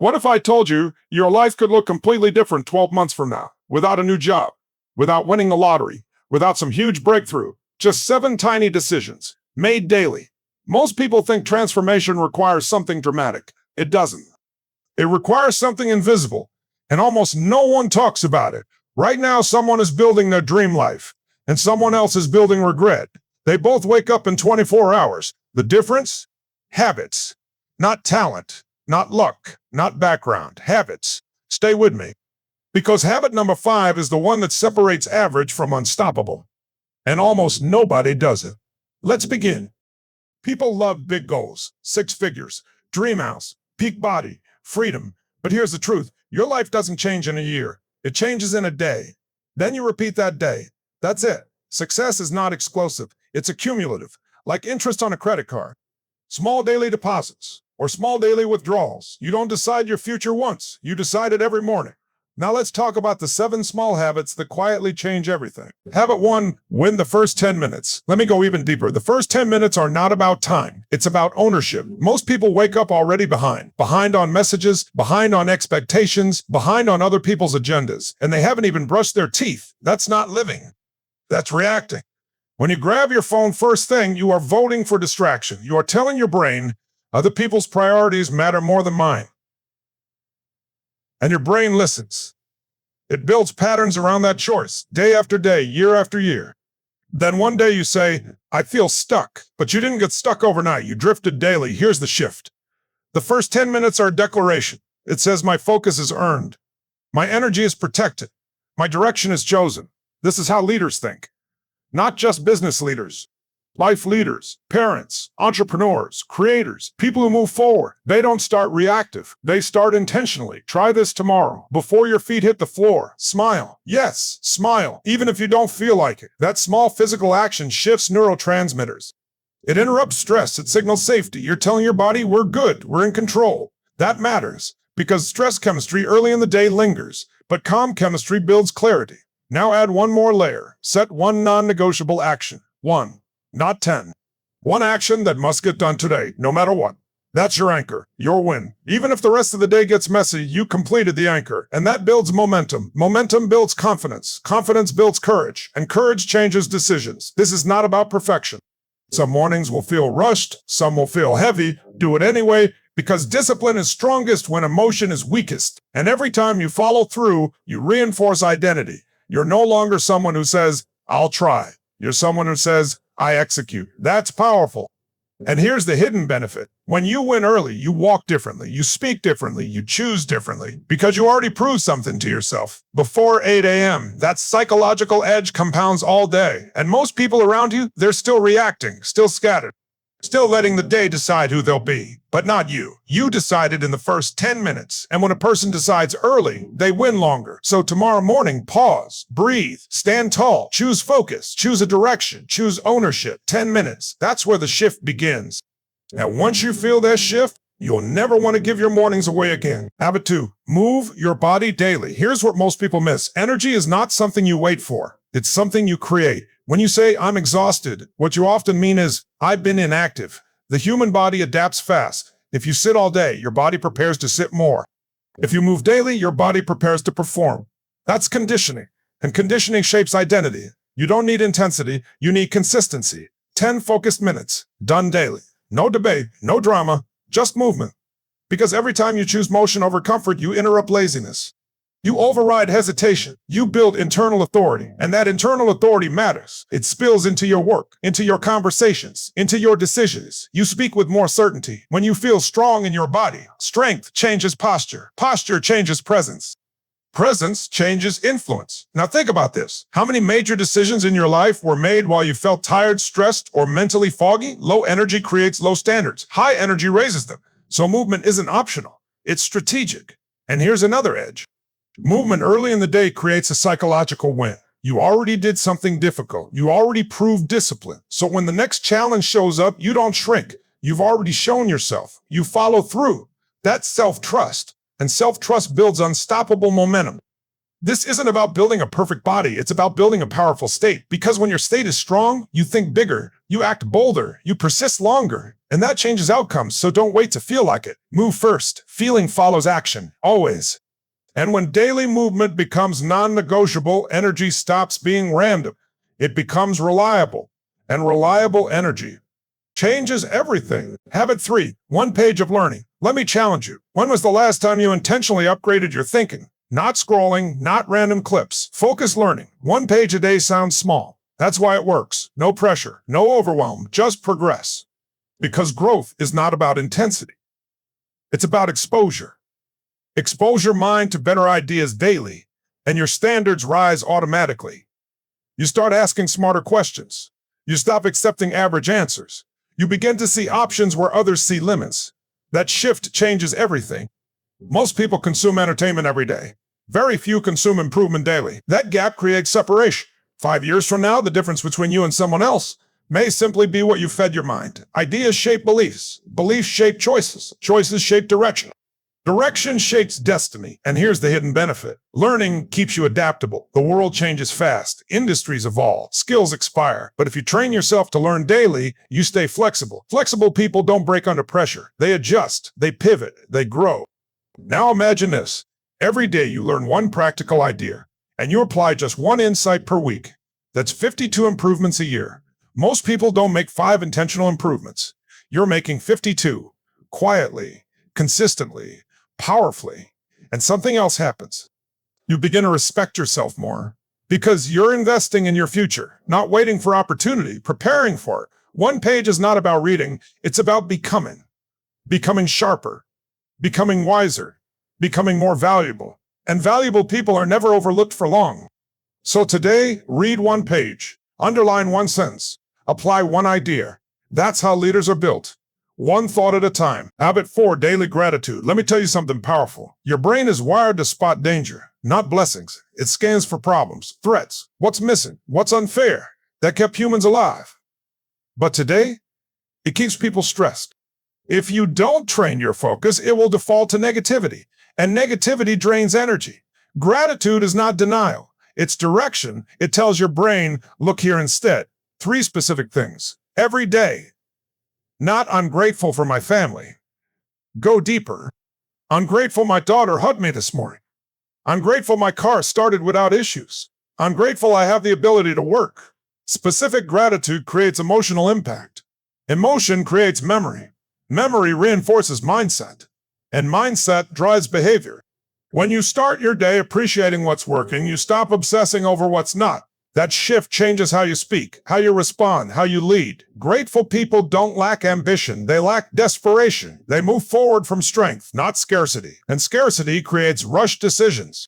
What if I told you your life could look completely different 12 months from now, without a new job, without winning the lottery, without some huge breakthrough, just 7 tiny decisions, made daily? Most people think transformation requires something dramatic. It doesn't. It requires something invisible, and almost no one talks about it. Right now, someone is building their dream life, and someone else is building regret. They both wake up in 24 hours. The difference? Habits. Not talent, not luck, not background. Habits. Stay with me. Because habit number 5 is the one that separates average from unstoppable. And almost nobody does it. Let's begin. People love big goals, 6 figures, dream house, peak body, freedom. But here's the truth. Your life doesn't change in a year. It changes in a day. Then you repeat that day. That's it. Success is not explosive. It's accumulative, like interest on a credit card. Small daily deposits or small daily withdrawals. You don't decide your future once. You decide it every morning. Now let's talk about the 7 small habits that quietly change everything. Habit 1, win the first 10 minutes. Let me go even deeper. The first 10 minutes are not about time. It's about ownership. Most people wake up already behind. Behind on messages, behind on expectations, behind on other people's agendas. And they haven't even brushed their teeth. That's not living. That's reacting. When you grab your phone first thing, you are voting for distraction. You are telling your brain, other people's priorities matter more than mine. And your brain listens. It builds patterns around that choice, day after day, year after year. Then one day you say, I feel stuck. But you didn't get stuck overnight. You drifted daily. Here's the shift. The first 10 minutes are a declaration. It says my focus is earned. My energy is protected. My direction is chosen. This is how leaders think. Not just business leaders. Life leaders, parents, entrepreneurs, creators, people who move forward. They don't start reactive. They start intentionally. Try this tomorrow. Before your feet hit the floor, smile. Yes, smile, even if you don't feel like it. That small physical action shifts neurotransmitters. It interrupts stress. It signals safety. You're telling your body, we're good, we're in control. That matters because stress chemistry early in the day lingers, but calm chemistry builds clarity. Now add one more layer. Set one non-negotiable action. 1. Not 10. One action that must get done today, no matter what. That's your anchor, your win. Even if the rest of the day gets messy, you completed the anchor, and that builds momentum. Momentum builds confidence. Confidence builds courage, and courage changes decisions. This is not about perfection. Some mornings will feel rushed, some will feel heavy. Do it anyway, because discipline is strongest when emotion is weakest. And every time you follow through, you reinforce identity. You're no longer someone who says, I'll try. You're someone who says, I execute. That's powerful. And here's the hidden benefit. When you win early, you walk differently, you speak differently, you choose differently, because you already proved something to yourself. Before 8 a.m., that psychological edge compounds all day. And most people around you, they're still reacting, still scattered, still letting the day decide who they'll be. But not you. You decided in the first 10 minutes. And when a person decides early, they win longer. So tomorrow morning, pause, breathe, stand tall, choose focus, choose a direction, choose ownership. 10 minutes. That's where the shift begins. And once you feel that shift, you'll never want to give your mornings away again. Habit 2, move your body daily. Here's what most people miss. Energy is not something you wait for. It's something you create. When you say, I'm exhausted, what you often mean is, I've been inactive. The human body adapts fast. If you sit all day, your body prepares to sit more. If you move daily, your body prepares to perform. That's conditioning. And conditioning shapes identity. You don't need intensity, you need consistency. 10 focused minutes, done daily. No debate, no drama, just movement. Because every time you choose motion over comfort, you interrupt laziness. You override hesitation. You build internal authority, and that internal authority matters. It spills into your work, into your conversations, into your decisions. You speak with more certainty. When you feel strong in your body, strength changes posture. Posture changes presence. Presence changes influence. Now think about this. How many major decisions in your life were made while you felt tired, stressed, or mentally foggy? Low energy creates low standards. High energy raises them. So movement isn't optional. It's strategic. And here's another edge. Movement early in the day creates a psychological win. You already did something difficult. You already proved discipline. So when the next challenge shows up, you don't shrink. You've already shown yourself. You follow through. That's self-trust. And self-trust builds unstoppable momentum. This isn't about building a perfect body, it's about building a powerful state. Because when your state is strong, you think bigger, you act bolder, you persist longer, and that changes outcomes, so don't wait to feel like it. Move first. Feeling follows action, always. And when daily movement becomes non-negotiable, energy stops being random. It becomes reliable, and reliable energy changes everything. Habit 3, 1 page of learning. Let me challenge you. When was the last time you intentionally upgraded your thinking? Not scrolling, not random clips. Focused learning. 1 page a day sounds small. That's why it works. No pressure, no overwhelm, just progress. Because growth is not about intensity. It's about exposure. Expose your mind to better ideas daily, and your standards rise automatically. You start asking smarter questions. You stop accepting average answers. You begin to see options where others see limits. That shift changes everything. Most people consume entertainment every day. Very few consume improvement daily. That gap creates separation. 5 years from now, the difference between you and someone else may simply be what you fed your mind. Ideas shape beliefs. Beliefs shape choices. Choices shape direction. Direction shapes destiny, and here's the hidden benefit. Learning keeps you adaptable. The world changes fast. Industries evolve. Skills expire. But if you train yourself to learn daily, you stay flexible. Flexible people don't break under pressure. They adjust. They pivot. They grow. Now imagine this. Every day you learn 1 practical idea, and you apply just 1 insight per week. That's 52 improvements a year. Most people don't make 5 intentional improvements. You're making 52. Quietly, consistently, powerfully. And something else happens. You begin to respect yourself more because you're investing in your future, not waiting for opportunity, preparing for it. 1 page is not about reading. It's about becoming. Becoming sharper, becoming wiser, becoming more valuable. And valuable people are never overlooked for long. So today, read 1 page, underline 1 sentence, apply 1 idea. That's how leaders are built. 1 thought at a time. Habit 4, daily gratitude. Let me tell you something powerful. Your brain is wired to spot danger, not blessings. It scans for problems, threats, what's missing, what's unfair. That kept humans alive. But today, it keeps people stressed. If you don't train your focus, it will default to negativity, and negativity drains energy. Gratitude is not denial. It's direction. It tells your brain, look here instead. 3 specific things. Every day. Not I'm grateful for my family. Go deeper. I'm grateful my daughter hugged me this morning. I'm grateful my car started without issues. I'm grateful I have the ability to work. Specific gratitude creates emotional impact. Emotion creates memory. Memory reinforces mindset. And mindset drives behavior. When you start your day appreciating what's working, you stop obsessing over what's not. That shift changes how you speak, how you respond, how you lead. Grateful people don't lack ambition. They lack desperation. They move forward from strength, not scarcity. And scarcity creates rushed decisions.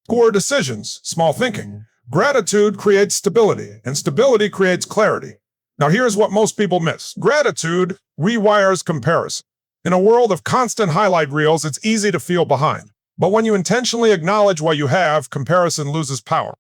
Poor decisions, small thinking. Gratitude creates stability, and stability creates clarity. Now here's what most people miss. Gratitude rewires comparison. In a world of constant highlight reels, it's easy to feel behind. But when you intentionally acknowledge what you have, comparison loses power.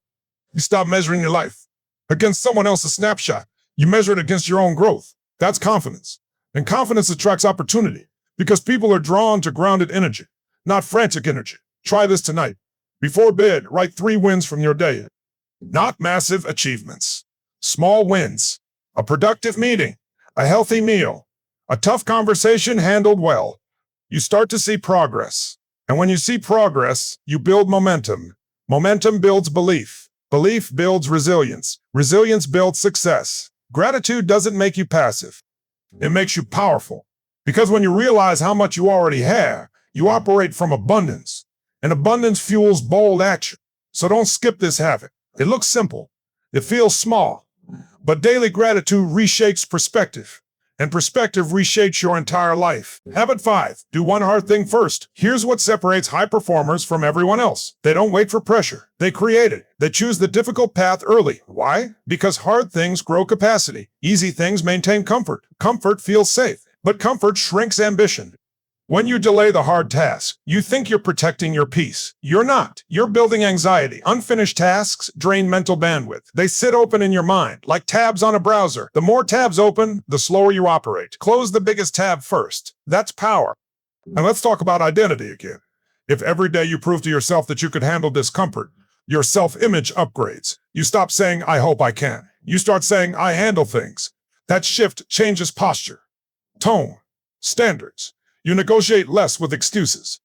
You stop measuring your life against someone else's snapshot. You measure it against your own growth. That's confidence. And confidence attracts opportunity because people are drawn to grounded energy, not frantic energy. Try this tonight. Before bed, write 3 wins from your day. Not massive achievements. Small wins. A productive meeting. A healthy meal. A tough conversation handled well. You start to see progress. And when you see progress, you build momentum. Momentum builds belief. Belief builds resilience. Resilience builds success. Gratitude doesn't make you passive. It makes you powerful. Because when you realize how much you already have, you operate from abundance. And abundance fuels bold action. So don't skip this habit. It looks simple. It feels small. But daily gratitude reshapes perspective. And perspective reshapes your entire life. Habit 5, do 1 hard thing first. Here's what separates high performers from everyone else. They don't wait for pressure. They create it. They choose the difficult path early. Why? Because hard things grow capacity. Easy things maintain comfort. Comfort feels safe, but comfort shrinks ambition. When you delay the hard task, you think you're protecting your peace. You're not. You're building anxiety. Unfinished tasks drain mental bandwidth. They sit open in your mind, like tabs on a browser. The more tabs open, the slower you operate. Close the biggest tab first. That's power. And let's talk about identity again. If every day you prove to yourself that you could handle discomfort, Your self-image upgrades. You stop saying, I hope I can. You start saying, I handle things. That shift changes posture, tone, standards. You negotiate less with excuses.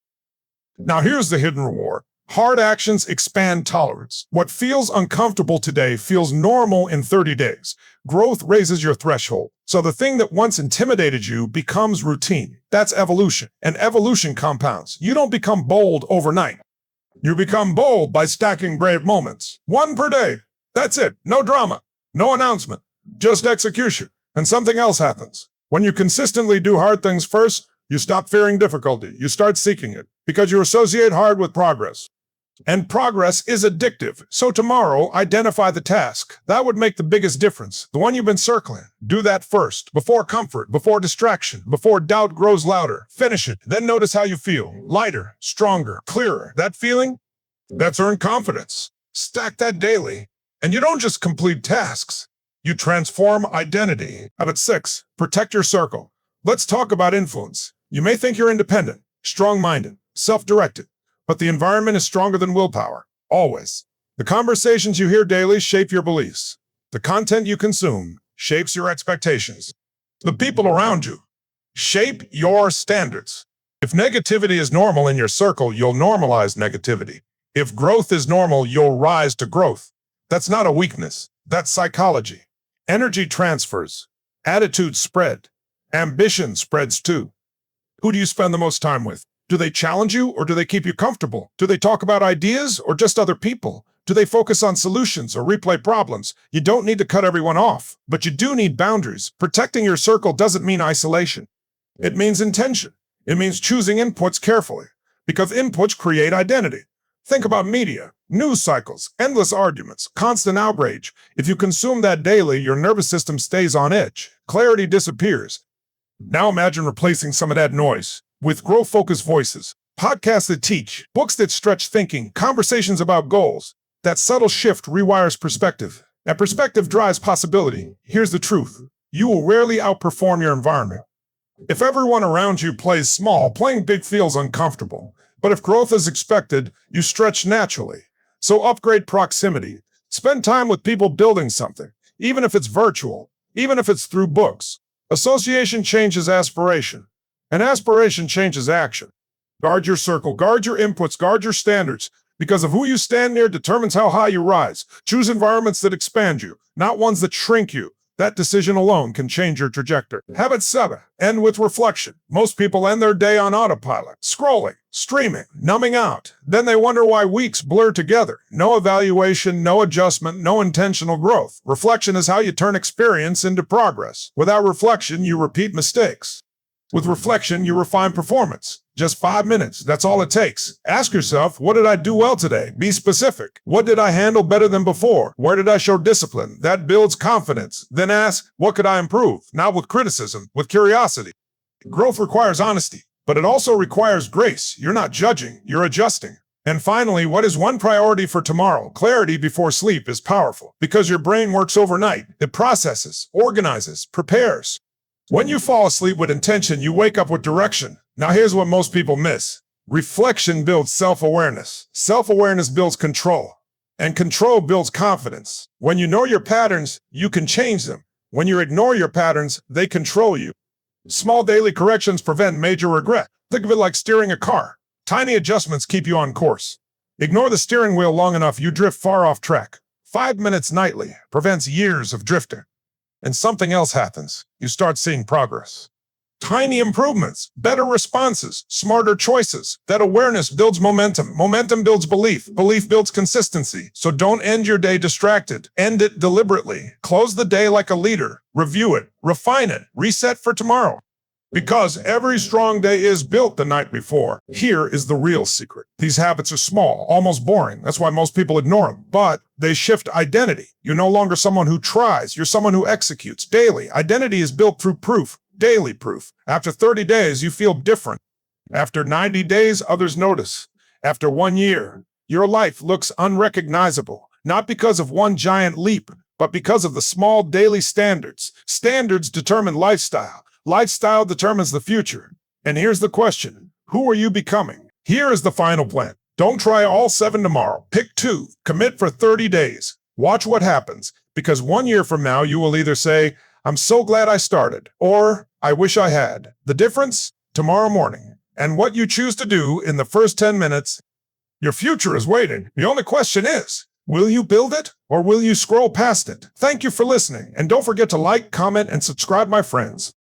Now here's the hidden reward. Hard actions expand tolerance. What feels uncomfortable today feels normal in 30 days. Growth raises your threshold. So the thing that once intimidated you becomes routine. That's evolution. And evolution compounds. You don't become bold overnight. You become bold by stacking brave moments. One per day. That's it. No drama. No announcement. Just execution. And something else happens. When you consistently do hard things first, you stop fearing difficulty. You start seeking it because you associate hard with progress. And progress is addictive. So tomorrow, identify the task. That would make the biggest difference. The one you've been circling. Do that first. Before comfort, before distraction, before doubt grows louder. Finish it. Then notice how you feel. Lighter, stronger, clearer. That feeling? That's earned confidence. Stack that daily. And you don't just complete tasks. You transform identity. Habit 6. Protect your circle. Let's talk about influence. You may think you're independent, strong-minded, self-directed. But the environment is stronger than willpower, always. The conversations you hear daily shape your beliefs. The content you consume shapes your expectations. The people around you shape your standards. If negativity is normal in your circle, you'll normalize negativity. If growth is normal, you'll rise to growth. That's not a weakness. That's psychology. Energy transfers. Attitudes spread. Ambition spreads too. Who do you spend the most time with? Do they challenge you or do they keep you comfortable? Do they talk about ideas or just other people? Do they focus on solutions or replay problems? You don't need to cut everyone off, but you do need boundaries. Protecting your circle doesn't mean isolation. It means intention. It means choosing inputs carefully, because inputs create identity. Think about media, news cycles, endless arguments, constant outrage. If you consume that daily, your nervous system stays on edge. Clarity disappears. Now imagine replacing some of that noise with growth-focused voices, podcasts that teach, books that stretch thinking, conversations about goals. That subtle shift rewires perspective. That perspective drives possibility. Here's the truth. You will rarely outperform your environment. If everyone around you plays small, playing big feels uncomfortable. But if growth is expected, you stretch naturally. So upgrade proximity. Spend time with people building something, even if it's virtual, even if it's through books. Association changes aspiration. And aspiration changes action. Guard your circle, guard your inputs, guard your standards, because of who you stand near determines how high you rise. Choose environments that expand you, not ones that shrink you. That decision alone can change your trajectory. Habit 7. End with reflection. Most people end their day on autopilot, scrolling, streaming, numbing out. Then they wonder why weeks blur together. No evaluation, no adjustment, no intentional growth. Reflection is how you turn experience into progress. Without reflection, you repeat mistakes. With reflection, you refine performance. Just 5 minutes, that's all it takes. Ask yourself, what did I do well today? Be specific. What did I handle better than before? Where did I show discipline? That builds confidence. Then ask, what could I improve? Not with criticism, with curiosity. Growth requires honesty, but it also requires grace. You're not judging, you're adjusting. And finally, what is one priority for tomorrow? Clarity before sleep is powerful because your brain works overnight. It processes, organizes, prepares. When you fall asleep with intention, you wake up with direction. Now here's what most people miss. Reflection builds self-awareness. Self-awareness builds control. And control builds confidence. When you know your patterns, you can change them. When you ignore your patterns, they control you. Small daily corrections prevent major regret. Think of it like steering a car. Tiny adjustments keep you on course. Ignore the steering wheel long enough, you drift far off track. 5 minutes nightly prevents years of drifting. And something else happens. You start seeing progress. Tiny improvements, better responses, smarter choices. That awareness builds momentum. Momentum builds belief. Belief builds consistency. So don't end your day distracted. End it deliberately. Close the day like a leader. Review it. Refine it. Reset for tomorrow. Because every strong day is built the night before. Here is the real secret. These habits are small, almost boring. That's why most people ignore them. But they shift identity. You're no longer someone who tries. You're someone who executes daily. Identity is built through proof, daily proof. After 30 days, you feel different. After 90 days, others notice. After 1 year, your life looks unrecognizable. Not because of one giant leap, but because of the small daily standards. Standards determine lifestyle. Lifestyle determines the future. And here's the question. Who are you becoming? Here is the final plan. Don't try all 7 tomorrow. Pick 2. Commit for 30 days. Watch what happens, because 1 year from now you will either say, "I'm so glad I started," or "I wish I had." The difference? Tomorrow morning. And what you choose to do in the first 10 minutes. Your future is waiting. The only question is, will you build it or will you scroll past it? Thank you for listening, and don't forget to like, comment, and subscribe, my friends.